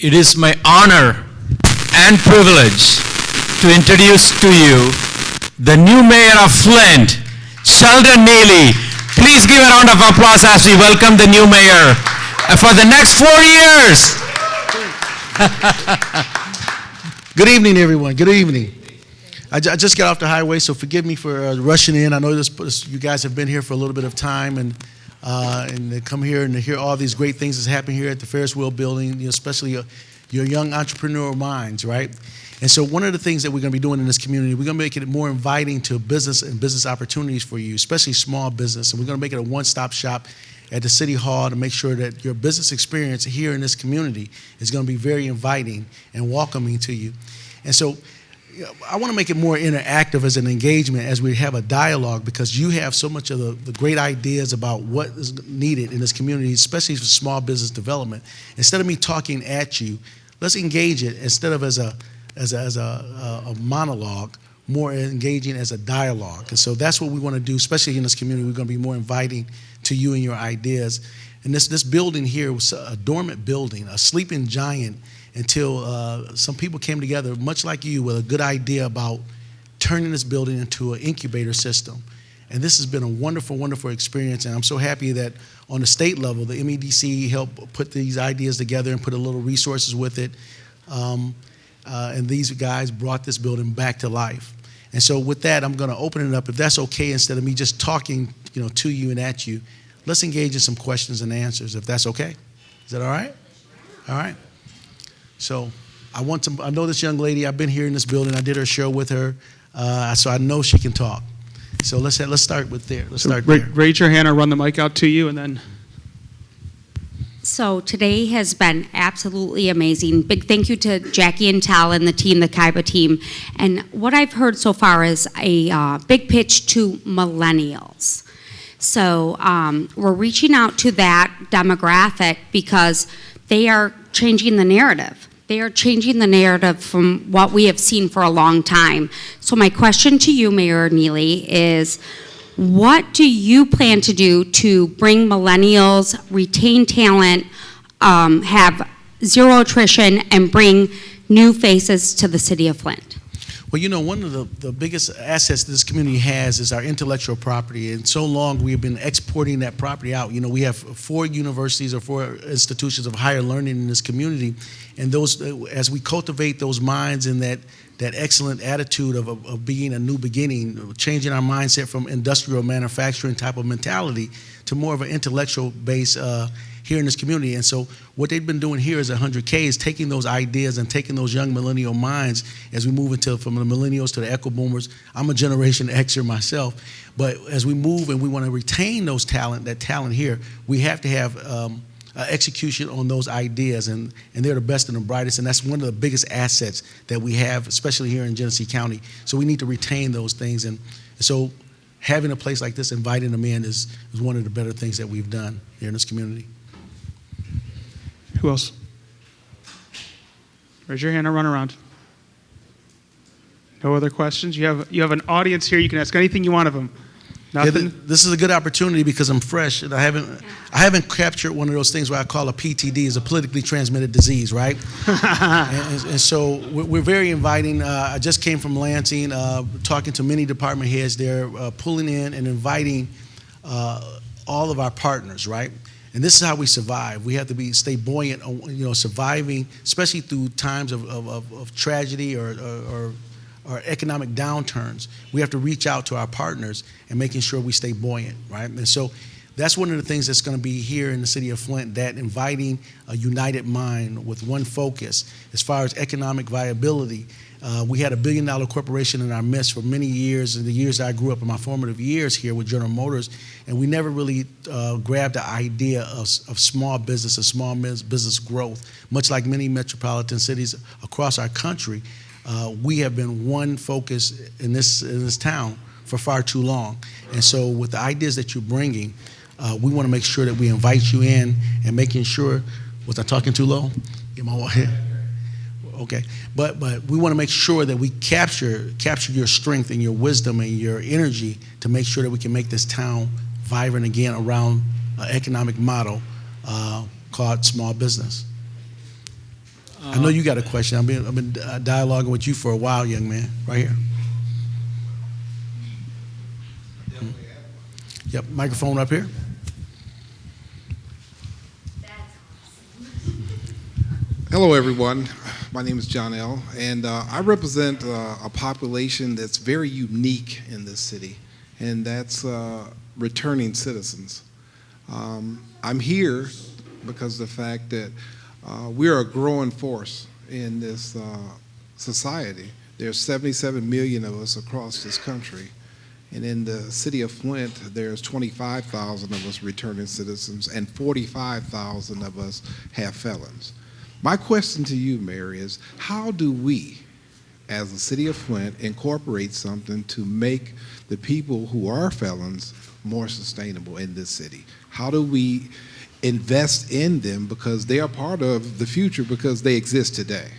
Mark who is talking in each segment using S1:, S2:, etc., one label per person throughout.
S1: it is my honor and privilege to introduce to you the new mayor of Flint, Sheldon Neely. Please give a round of applause as we welcome the new mayor for the next 4 years.
S2: Good evening, everyone. Good evening. I just got off the highway, so forgive me for rushing in. I know you guys have been here for a little bit of time, and to come here and to hear all these great things that's happening here at the Ferris Wheel Building, especially your young entrepreneurial minds, right? And so one of the things that we're going to be doing in this community, we're going to make it more inviting to business and business opportunities for you, especially small business. And we're going to make it a one-stop shop at the City Hall to make sure that your business experience here in this community is going to be very inviting and welcoming to you. And so I want to make it more interactive as an engagement as we have a dialogue, because you have so much of the great ideas about what is needed in this community, especially for small business development. Instead of me talking at you, let's engage it instead of as a monologue, more engaging as a dialogue. And so that's what we want to do, especially in this community. We're going to be more inviting to you and your ideas. And this building here was a dormant building, a sleeping giant, until some people came together, much like you, with a good idea about turning this building into an incubator system. And this has been a wonderful, wonderful experience. And I'm so happy that on the state level, the MEDC helped put these ideas together and put a little resources with it. And these guys brought this building back to life. And so with that, I'm going to open it up. If that's okay, instead of me just talking, to you and at you, let's engage in some questions and answers, if that's okay. Is that all right? All right. So I know this young lady. I've been here in this building. I did her show with her, so I know she can talk. So let's start with there.
S3: Raise your hand or run the mic out to you, and then.
S4: So today has been absolutely amazing. Big thank you to Jackie and Tal and the team, the Kaiba team. And what I've heard so far is a big pitch to millennials. So we're reaching out to that demographic because they are changing the narrative. They are changing the narrative from what we have seen for a long time. So my question to you, Mayor Neely, is what do you plan to do to bring millennials, retain talent, have zero attrition, and bring new faces to the city of Flint?
S2: Well, one of the biggest assets this community has is our intellectual property. And so long we've been exporting that property out. We have 4 universities or 4 institutions of higher learning in this community. And those, as we cultivate those minds and that excellent attitude of being a new beginning, changing our mindset from industrial manufacturing type of mentality to more of an intellectual base here in this community. And so what they've been doing here is 100K is taking those ideas and taking those young millennial minds as we move from the millennials to the echo boomers. I'm a Generation Xer myself, but as we move and we want to retain that talent here, we have to have execution on those ideas, and they're the best and the brightest, and that's one of the biggest assets that we have, especially here in Genesee County. So we need to retain those things, and so having a place like this, inviting them in, is one of the better things that we've done here in this community.
S3: Who else? Raise your hand or run around. No other questions? You have an audience here. You can ask anything you want of them. Nothing?
S2: Yeah, this is a good opportunity because I'm fresh and I haven't captured one of those things where I call a PTD, is a politically transmitted disease, right? and so we're very inviting. I just came from Lansing, talking to many department heads there, pulling in and inviting all of our partners, right? And this is how we survive. We have to stay buoyant, surviving, especially through times of tragedy or economic downturns. We have to reach out to our partners and making sure we stay buoyant, right? And so that's one of the things that's going to be here in the city of Flint, that inviting a united mind with one focus. As far as economic viability, we had $1 billion corporation in our midst for many years, in the years that I grew up in my formative years here with General Motors, and we never really grabbed the idea of small business and small business growth. Much like many metropolitan cities across our country, we have been one focus in this town for far too long. And so with the ideas that you're bringing, we want to make sure that we invite you in and making sure, was I talking too low? Get my head. Okay, but we want to make sure that we capture your strength and your wisdom and your energy to make sure that we can make this town vibrant again around an economic model called small business. I know you got a question. I've been dialoguing with you for a while, young man. Right here. Yep, microphone up here.
S5: Hello, everyone. My name is John L., and I represent a population that's very unique in this city, and that's returning citizens. I'm here because of the fact that we are a growing force in this society. There's 77 million of us across this country, and in the city of Flint, there's 25,000 of us returning citizens, and 45,000 of us have felons. My question to you, Mayor, is how do we, as the city of Flint, incorporate something to make the people who are felons more sustainable in this city? How do we invest in them because they are part of the future because they exist today?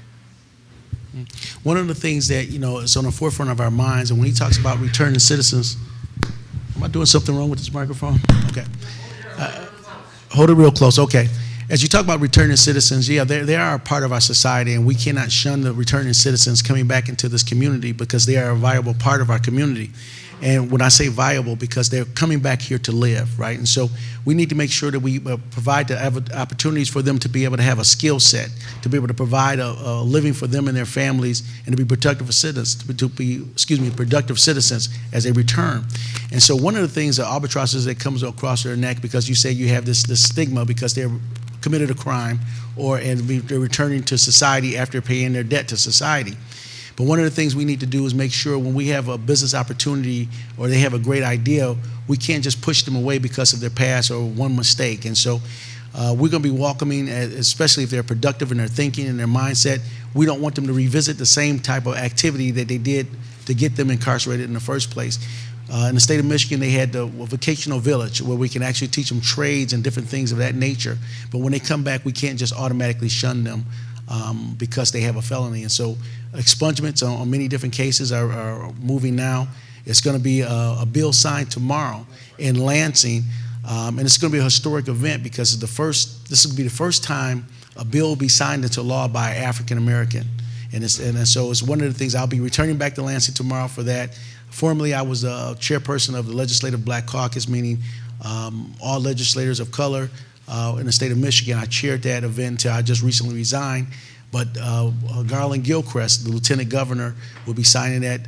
S2: One of the things that, is on the forefront of our minds, and when he talks about returning citizens, am I doing something wrong with this microphone? Okay. Hold it real close. Okay. As you talk about returning citizens, yeah, they are a part of our society, and we cannot shun the returning citizens coming back into this community because they are a viable part of our community. And when I say viable, because they're coming back here to live, right? And so we need to make sure that we provide the opportunities for them to be able to have a skill set, to be able to provide a living for them and their families, and to be productive citizens, productive citizens as they return. And so one of the things, the albatrosses that comes across their neck, because you say you have this stigma because they're committed a crime and they're returning to society after paying their debt to society. But one of the things we need to do is make sure when we have a business opportunity or they have a great idea, we can't just push them away because of their past or one mistake. And so we're going to be welcoming, especially if they're productive in their thinking and their mindset. We don't want them to revisit the same type of activity that they did to get them incarcerated in the first place. In the state of Michigan, they had the vocational village where we can actually teach them trades and different things of that nature. But when they come back, we can't just automatically shun them because they have a felony. And so expungements on many different cases are moving now. It's going to be a bill signed tomorrow in Lansing, and it's going to be a historic event because this will be the first time a bill will be signed into law by an African American. And so it's one of the things. I'll be returning back to Lansing tomorrow for that. Formerly, I was the chairperson of the Legislative Black Caucus, meaning all legislators of color in the state of Michigan. I chaired that event until I just recently resigned. But Garland Gilchrist, the lieutenant governor, will be signing that.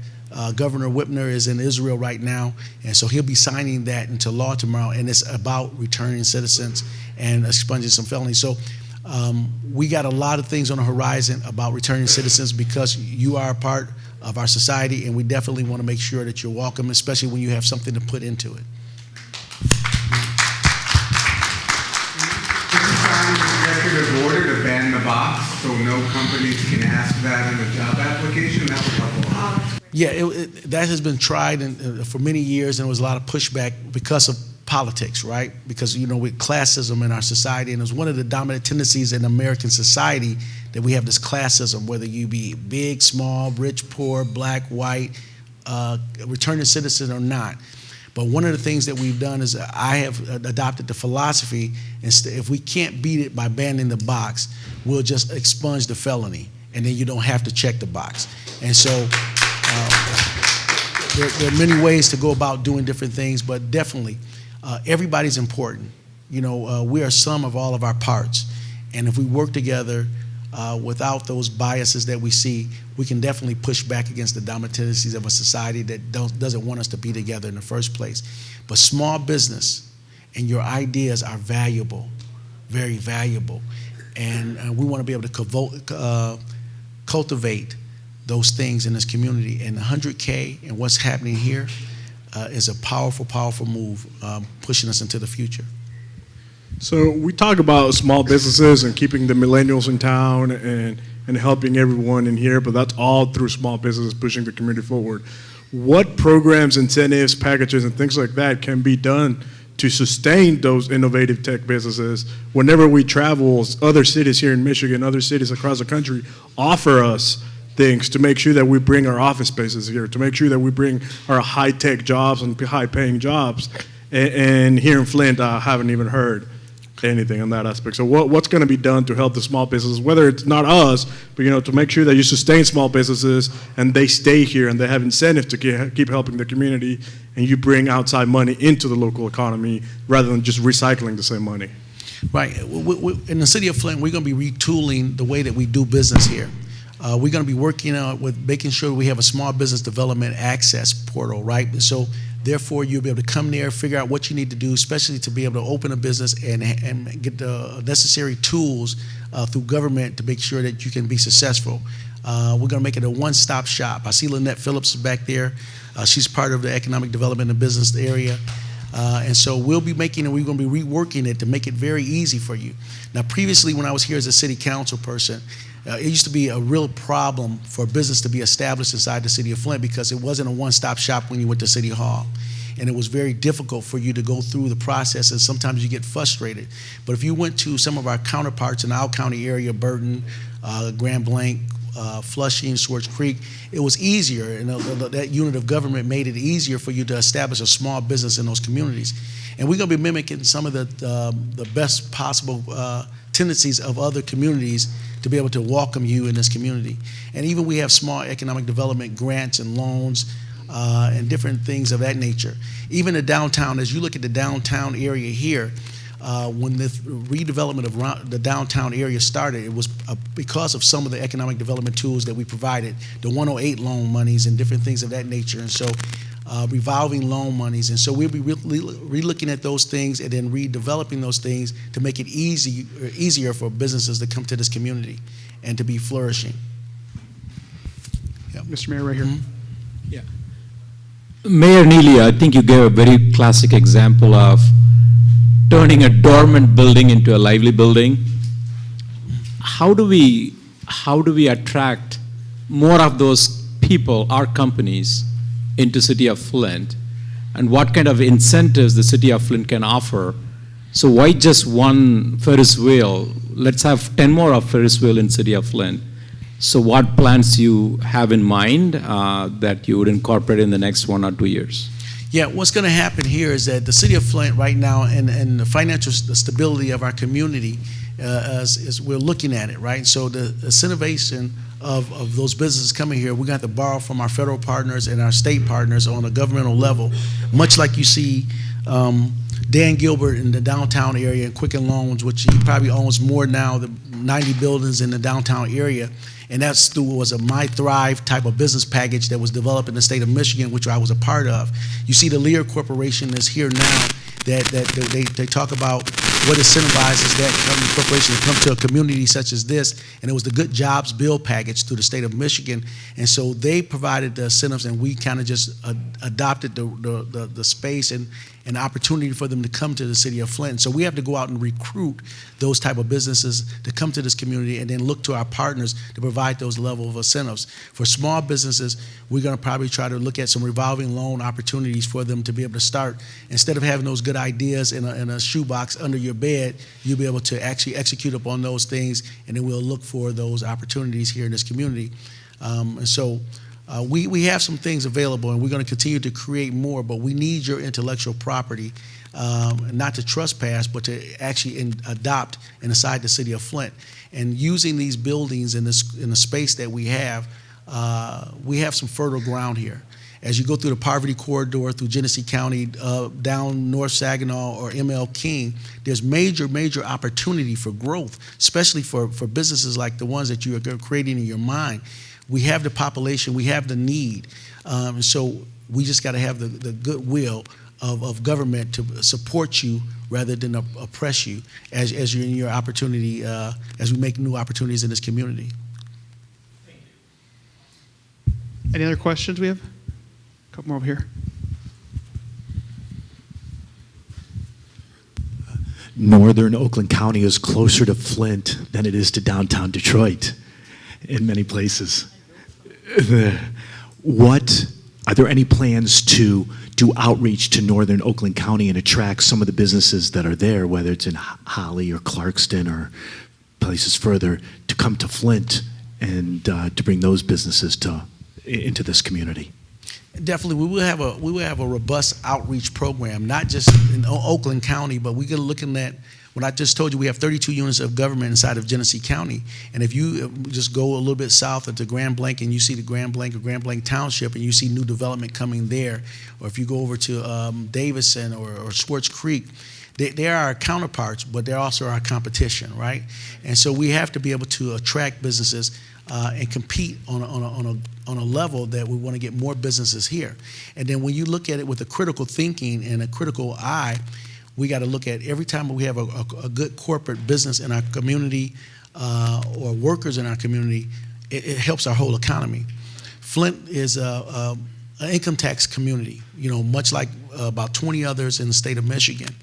S2: Governor Whitmer is in Israel right now, and so he'll be signing that into law tomorrow, and it's about returning citizens and expunging some felonies. So we got a lot of things on the horizon about returning citizens because you are a part of our society, and we definitely want to make sure that you're welcome, especially when you have something to put into it.
S6: Executive order to ban the box so no companies can ask that in a job application? That would help a lot.
S2: Yeah, that has been tried for many years, and there was a lot of pushback because of politics, right? Because, with classism in our society, and it's one of the dominant tendencies in American society that we have this classism, whether you be big, small, rich, poor, black, white, returning citizen or not. But one of the things that we've done is I have adopted the philosophy, if we can't beat it by banning the box, we'll just expunge the felony, and then you don't have to check the box. And so there are many ways to go about doing different things, but definitely everybody's important. We are sum of all of our parts, and if we work together without those biases that we see, we can definitely push back against the dominant tendencies of a society that doesn't want us to be together in the first place. But small business and your ideas are valuable, very valuable, and we want to be able to cultivate those things in this community. And 100K and what's happening here is a powerful, powerful move pushing us into the future.
S7: So we talk about small businesses and keeping the millennials in town and helping everyone in here, but that's all through small businesses pushing the community forward. What programs, incentives, packages, and things like that can be done to sustain those innovative tech businesses whenever we travel? Other cities here in Michigan, other cities across the country offer us things to make sure that we bring our office spaces here, to make sure that we bring our high-tech jobs and high-paying jobs. And here in Flint, I haven't even heard. anything on that aspect. So what's going to be done to help the small businesses, whether it's not us, but to make sure that you sustain small businesses and they stay here and they have incentive to keep helping the community, and you bring outside money into the local economy rather than just recycling the same money?
S2: Right. In the city of Flint, we're going to be retooling the way that we do business here. We're going to be working with making sure we have a small business development access portal, right? So therefore, you'll be able to come there, figure out what you need to do, especially to be able to open a business and get the necessary tools through government to make sure that you can be successful. We're going to make it a one-stop shop. I see Lynette Phillips is back there. She's part of the economic development and business area. And so we'll be making it, we're going to be reworking it to make it very easy for you. Now, previously, when I was here as a city council person, it used to be a real problem for business to be established inside the city of Flint because it wasn't a one-stop shop when you went to City Hall. And it was very difficult for you to go through the process, and sometimes you get frustrated. But if you went to some of our counterparts in the Out County area, Burton, Grand Blanc, Flushing, Swartz Creek, it was easier, and that unit of government made it easier for you to establish a small business in those communities. And we're going to be mimicking some of the best possible tendencies of other communities to be able to welcome you in this community. And even we have small economic development grants and loans and different things of that nature. Even the downtown, as you look at the downtown area here, when the redevelopment of the downtown area started, it was because of some of the economic development tools that we provided, the 108 loan monies and different things of that nature. And so revolving loan monies. And so we'll be re-looking at those things and then redeveloping those things to make it easier for businesses to come to this community and to be flourishing. Yep.
S3: Mr. Mayor, right here.
S1: Yeah. Mayor Neely, I think you gave a very classic example of turning a dormant building into a lively building. How do we attract more of those people, our companies, into City of Flint, and what kind of incentives the City of Flint can offer? So why just one Ferris wheel? Let's have 10 more of Ferris wheel in City of Flint. So what plans you have in mind that you would incorporate in the next 1 or 2 years?
S2: Yeah, what's going to happen here is that the City of Flint right now and the financial stability of our community as we're looking at it, right? So the incentivization of those businesses coming here, we're going to have to borrow from our federal partners and our state partners on a governmental level, much like you see Dan Gilbert in the downtown area and Quicken Loans, which he probably owns more now than 90 buildings in the downtown area. And that was a My Thrive type of business package that was developed in the state of Michigan, which I was a part of. You see the Lear Corporation is here now that they talk about what incentivizes that corporation to come to a community such as this, and it was the Good Jobs Bill package through the state of Michigan. And so they provided the incentives, and we kind of just adopted the space and opportunity for them to come to the city of Flint. So we have to go out and recruit those type of businesses to come to this community and then look to our partners to provide those level of incentives. For small businesses, we're going to probably try to look at some revolving loan opportunities for them to be able to start. Instead of having those good ideas in a shoebox under your bed, you'll be able to actually execute upon those things, and then we'll look for those opportunities here in this community. We have some things available, and we're going to continue to create more, but we need your intellectual property, not to trespass, but to actually adopt inside the city of Flint. And using these buildings in the space that we have some fertile ground here. As you go through the Poverty Corridor, through Genesee County, down North Saginaw or ML King, there's major opportunity for growth, especially for businesses like the ones that you are creating in your mind. We have the population, we have the need, so we just got to have the goodwill of government to support you rather than oppress you as you're in your opportunity, as we make new opportunities in this community.
S3: Any other questions we have? A couple more over here.
S8: Northern Oakland County is closer to Flint than it is to downtown Detroit in many places. Are there any plans to do outreach to Northern Oakland County and attract some of the businesses that are there, whether it's in Holly or Clarkston or places further, to come to Flint and to bring those businesses into this community?
S2: Definitely, we will have a robust outreach program, not just in Oakland County, but we're looking at When I just told you we have 32 units of government inside of Genesee County, and if you just go a little bit south into Grand Blanc and you see the Grand Blanc or Grand Blanc Township and you see new development coming there, or if you go over to Davison or Swartz Creek, they are our counterparts, but they're also our competition, right? And so we have to be able to attract businesses and compete on a level that we want to get more businesses here. And then when you look at it with a critical thinking and a critical eye, we got to look at every time we have a good corporate business in our community or workers in our community, it helps our whole economy. Flint is an income tax community, much like about 20 others in the state of Michigan.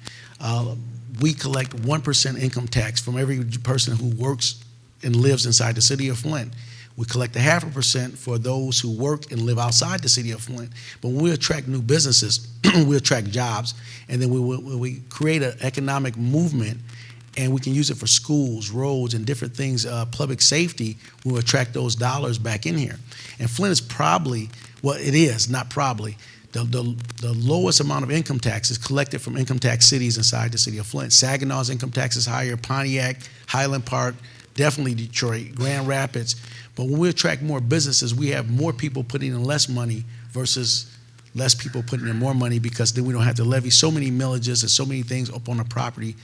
S2: We collect 1% income tax from every person who works and lives inside the city of Flint. We collect 0.5% for those who work and live outside the city of Flint. But when we attract new businesses, we attract jobs, and then we create an economic movement, and we can use it for schools, roads, and different things, public safety. We'll attract those dollars back in here. And Flint is probably, well, it is, not probably, the lowest amount of income tax is collected from income tax cities inside the city of Flint. Saginaw's income tax is higher, Pontiac, Highland Park, definitely Detroit, Grand Rapids. But when we attract more businesses, we have more people putting in less money versus less people putting in more money, because then we don't have to levy so many millages and so many things up on the property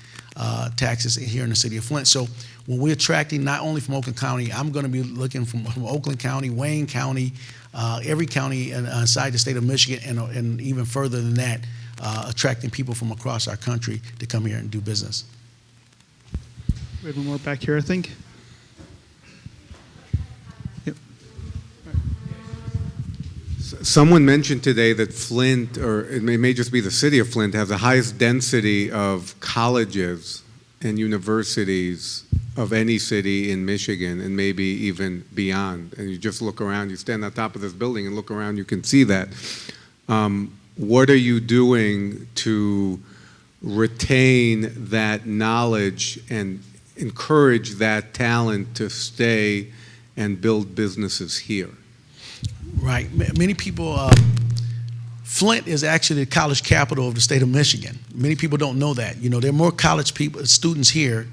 S2: taxes here in the city of Flint. So when we're attracting not only from Oakland County, I'm going to be looking from Oakland County, Wayne County, every county inside the state of Michigan, and even further than that, attracting people from across our country to come here and do business.
S3: We have one more back here, I think. Yep.
S6: Someone mentioned today that Flint, or it may just be the city of Flint, has the highest density of colleges and universities of any city in Michigan, and maybe even beyond. And you just look around, you stand on top of this building and look around, you can see that. What are you doing to retain that knowledge and encourage that talent to stay and build businesses here?
S2: Right. Many people, Flint is actually the college capital of the state of Michigan. Many people don't know that. There are more college students here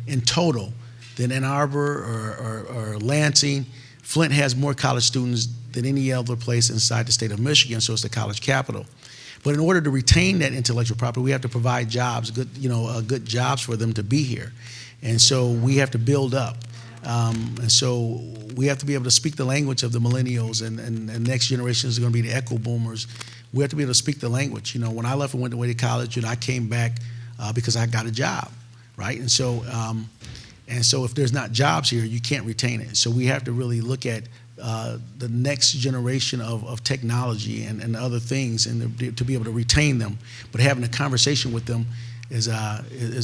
S2: in total than Ann Arbor or Lansing. Flint has more college students than any other place inside the state of Michigan, so it's the college capital. But in order to retain that intellectual property, we have to provide jobs, good jobs for them to be here. And so we have to build up. And so we have to be able to speak the language of the millennials, and next generation is going to be the echo boomers. We have to be able to speak the language. When I left and went away to college, I came back because I got a job, right? And so if there's not jobs here, you can't retain it. So we have to really look at the next generation of technology and other things, and to be able to retain them. But having a conversation with them is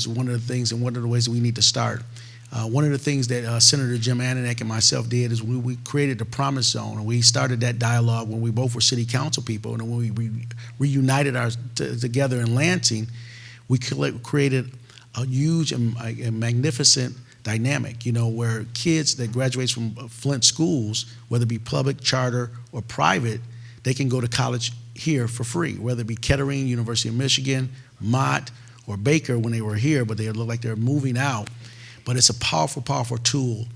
S2: one of the things, and one of the ways that we need to start. One of the things that Senator Jim Ananek and myself did is we created the Promise Zone, and we started that dialogue when we both were city council people, and when we reunited together in Lansing, we created a huge and magnificent dynamic, where kids that graduate from Flint schools, whether it be public, charter, or private, they can go to college here for free, whether it be Kettering, University of Michigan, Mott, or Baker when they were here, but they look like they're moving out. But it's a powerful, powerful tool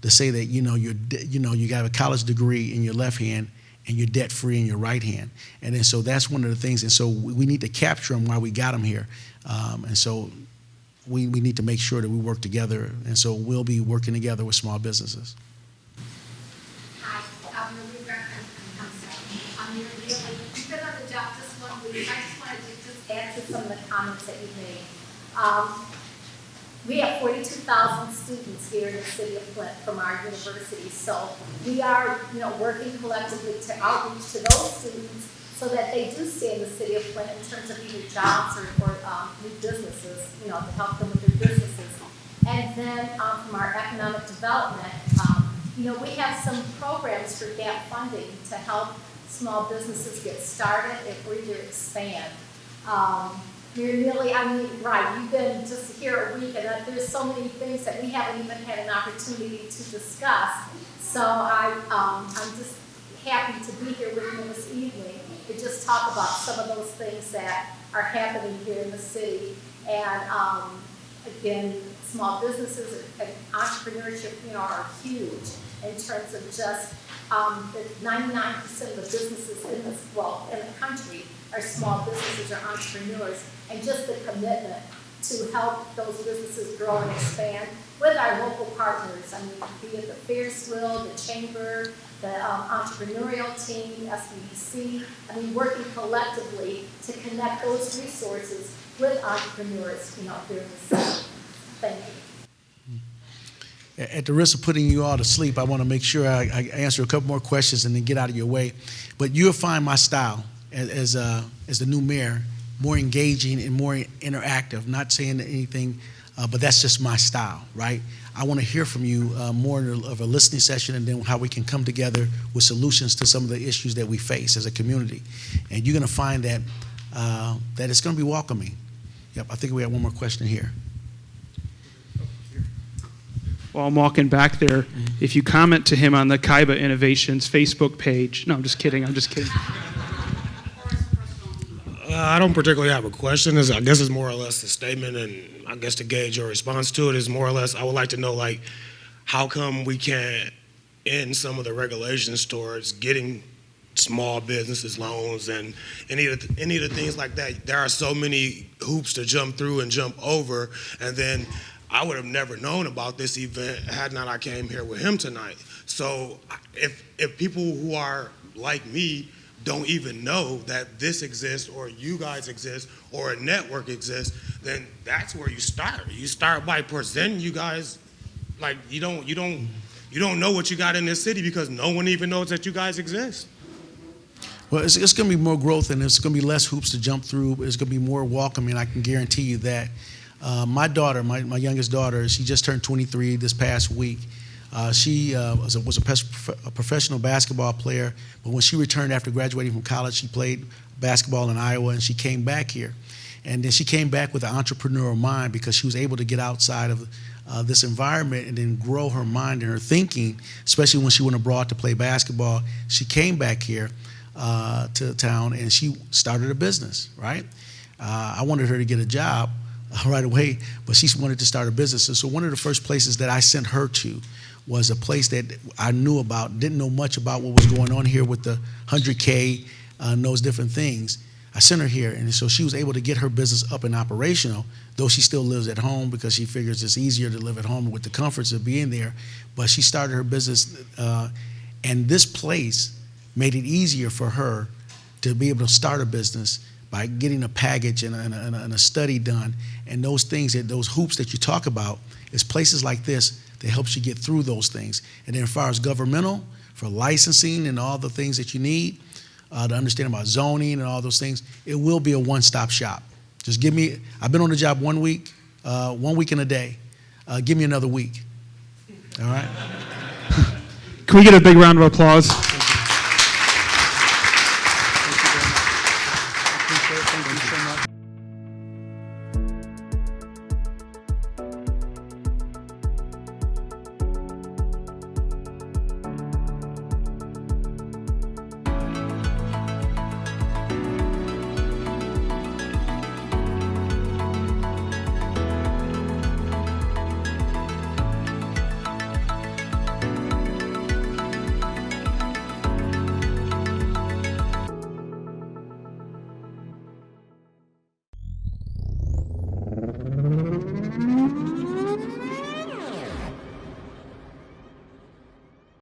S2: to say that, you got a college degree in your left hand and you're debt-free in your right hand. And then so that's one of the things, and so we need to capture them while we got them here. And so we need to make sure that we work together, and so we'll be working together with small businesses.
S9: Hi, I'm Marie Griffin. I'm your really, you've been on the job just 1 week. I just wanted to just add to some of the comments that you made. We have 42,000 students here in the city of Flint from our university, so we are, working collectively to outreach to those students so that they do stay in the city of Flint in terms of either jobs or new businesses, to help them with their businesses. And then from our economic development, we have some programs for gap funding to help small businesses get started or either expand. You've been just here a week, and there's so many things that we haven't even had an opportunity to discuss. So I'm just happy to be here with you this evening to just talk about some of those things that are happening here in the city. And again, small businesses and entrepreneurship, are huge in terms of just 99% of the businesses in the country are small businesses or entrepreneurs, and just the commitment to help those businesses grow and expand with our local partners. I mean, be it the Ferris wheel, the chamber, the entrepreneurial team, SBDC. I mean, working collectively to connect those resources with entrepreneurs, here in the city. Thank you.
S2: At the risk of putting you all to sleep, I want to make sure I answer a couple more questions and then get out of your way. But you'll find my style as the new mayor more engaging and more interactive. Not saying anything, but that's just my style, right? I want to hear from you more of a listening session, and then how we can come together with solutions to some of the issues that we face as a community. And you're going to find that that it's going to be welcoming. Yep, I think we have one more question here.
S3: While I'm walking back there, if you comment to him on the Kaiba Innovations Facebook page. No, I'm just kidding.
S10: I don't particularly have a question. I guess it's more or less a statement, and I guess to gauge your response to it is more or less, I would like to know, like, how come we can't end some of the regulations towards getting small businesses loans and any of the things like that? There are so many hoops to jump through and jump over, and then I would have never known about this event had not I came here with him tonight. So if people who are like me don't even know that this exists, or you guys exist, or a network exists, then that's where you start. You start by presenting you guys like you don't know what you got in this city because no one even knows that you guys exist.
S2: Well, it's going to be more growth, and it's going to be less hoops to jump through. It's going to be more welcoming. I can guarantee you that. My daughter, my youngest daughter, she just turned 23 this past week. She was a professional basketball player, but when she returned after graduating from college, she played basketball in Iowa, and she came back here. And then she came back with an entrepreneurial mind because she was able to get outside of this environment and then grow her mind and her thinking, especially when she went abroad to play basketball. She came back here to town, and she started a business, right? I wanted her to get a job right away, but she wanted to start a business. And so one of the first places that I sent her to was a place that I knew about, didn't know much about what was going on here with the 100K and those different things. I sent her here, and so she was able to get her business up and operational, though she still lives at home because she figures it's easier to live at home with the comforts of being there. But she started her business, and this place made it easier for her to be able to start a business by getting a package and a study done. And those things, those hoops that you talk about, is places like this that helps you get through those things. And then as far as governmental, for licensing and all the things that you need to understand about zoning and all those things, it will be a one-stop shop. Just give me, I've been on the job 1 week and a day. Give me another week. All right?
S3: Can we get a big round of applause?